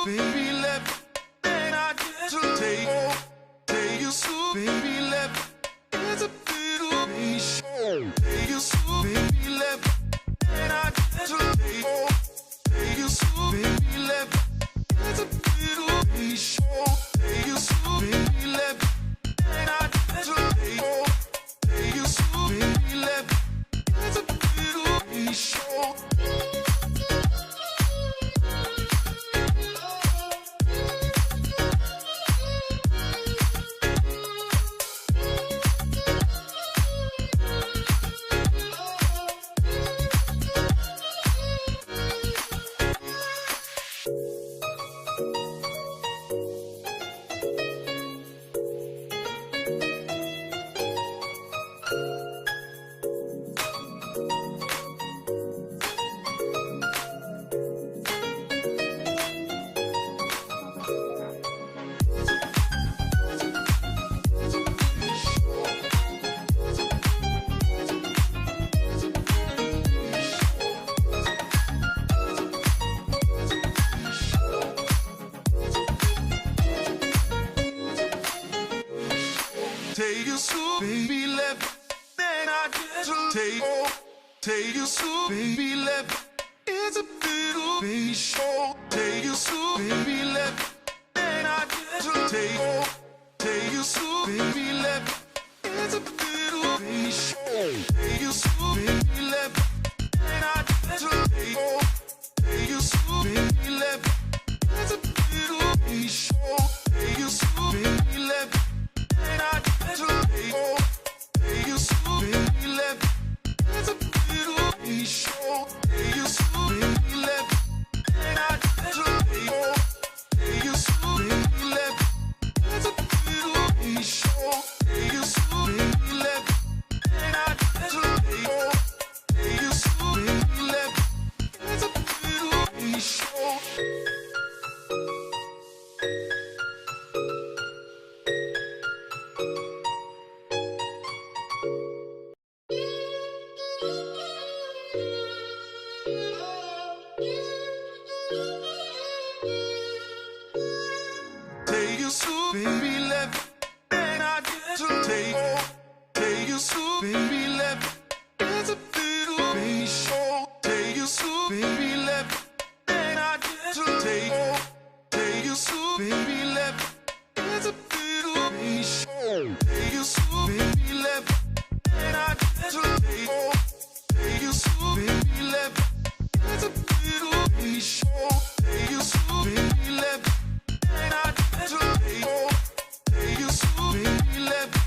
baby, let me. And I get to take you so, baby, let me. It's a little bit show. Take you so, baby, let me. And I get to take you so, baby, let me. It's a little bit show. Take you so, baby, let me. And I get to take you so, baby, let me. It's a little bit show. Take you so, baby, let me. Then I get to take you so, baby, let me. It's a little bit show. Take you so, baby, let me. Then I get to take you so, baby, let me. It's a little bit show. Take you so, baby, let me. Then I get to take you so, baby, let me. It's a little bit show. Take you so, baby, let me. And I get to take you so, baby, let me. It's a little bit show. Take you so, baby, let me. And I get to take you so, baby, let me. It's a little bit show. Take you so, baby, let me. And I get to take you so, baby, let me. It's a little bit show. Take you so, baby, let me. And I get to take you so, baby, let me. It's a little bit show. Take you so, baby, let me. And I get to take you so, baby, let me. It's a little bit show. Take you so, baby, let me. And I get to take you so, baby, let me.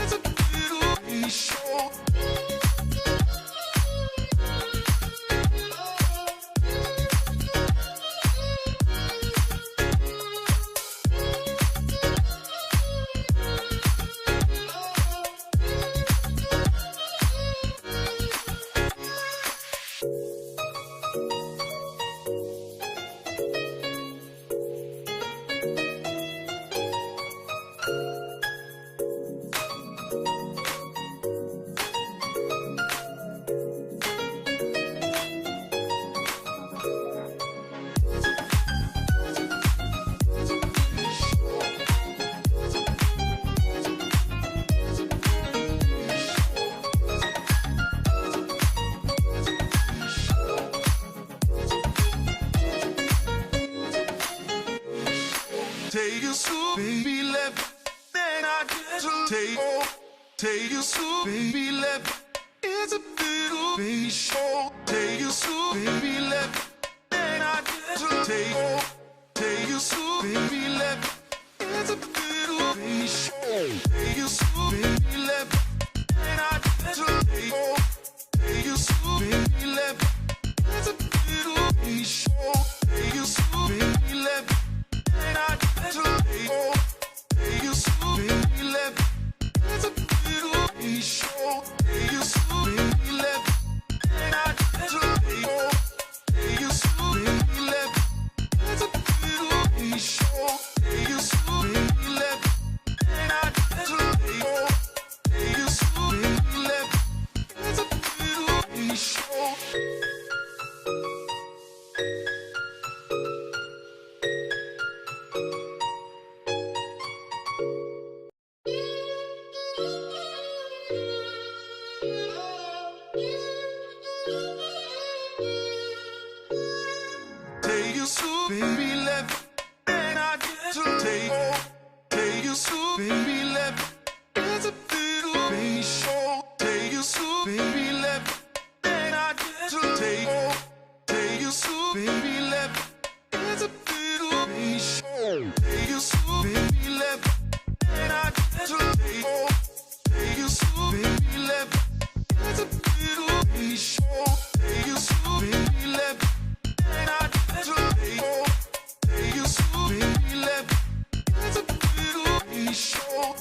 It's a little bit show. Take you so, baby, let me. And I get to take you so, baby, let me. It's a little bit show. Take you so, baby, let me. Then I get to take you so, baby, let me. It's a little bit show. Take you so, baby, let me. Then I get to take you so, baby, let me. It's a little bit show. Take you so, baby, let me. Then I get to take you so, baby, let me. It's a little bit show. Take you so, baby, let me. And I get to take you so, baby, let me. It's a little bit show. Take you so, baby, let me. And I get to take you so, baby, let me. It's a little bit show. Take you so, baby, let me. And I get to take you so, baby, let me. It's a little bit show. baby, let me. And I get to take you so, baby, let me. It's a little baby show. Take you so, baby, let me. And I get to take you so, baby, let me. It's a little baby show. Take you so, baby, let me. And I get to take you so, baby, let me. It's a little baby show. Take you so, baby, let me. And I get to take you so, baby, let me. It's a little baby show.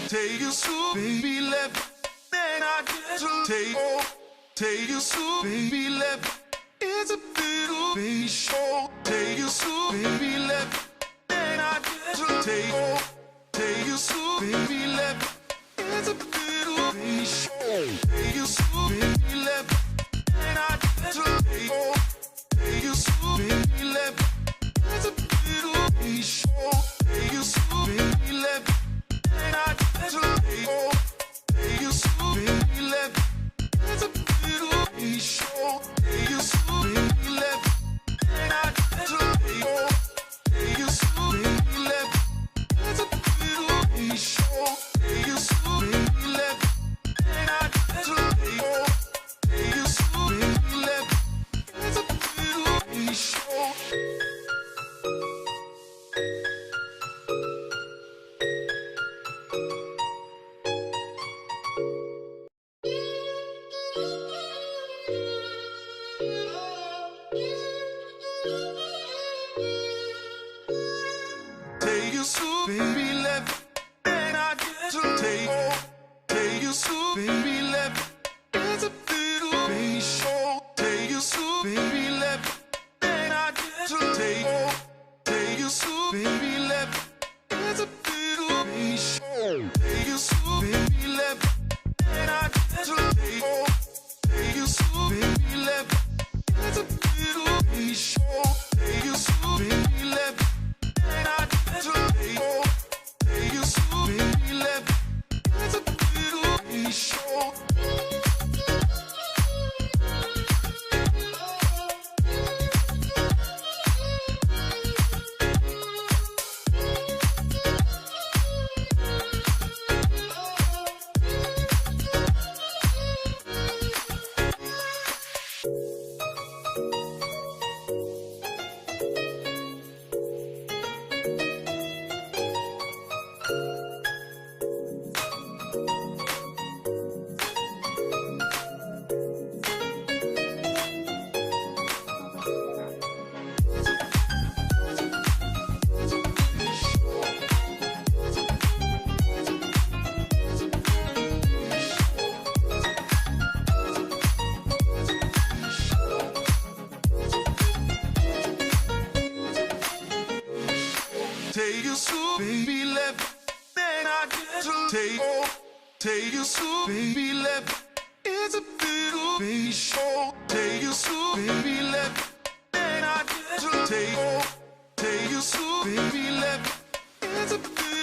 Take you so, baby, let me. Then I get to take you so, baby, let me. It's a little baby show. Take you so, baby, let me. Then I get to take you so, baby, let me. It's a little baby show. Take you so, baby, let me. Then I get to take you so, baby, let me. It's a little baby show. Take you so, baby, let me. And I get to take you so, baby, let me. It's a little baby show. Take you so, baby, let me. And I get to take you so, baby, let me. It's a little baby show. Take you so, baby, let me. And I get to take you so, baby, let me. It's a little baby show. Take you so, baby, let me. And I get to take you so, baby, let me. It's a little baby show. Take you so, baby, let me. And I get to take you so, baby, let me. It's a little baby show. Take you so, baby, let me. And I get to take you so, baby, let me. It's a little baby show. Take you so, baby, let me. And I get to take you so, baby, let me. It's a little baby show. Take you so, baby, let me. Then I get to take you so, baby, let me. It's a little baby show. Take you so, baby, let me. Then I get to take you so, baby, let me. It's a little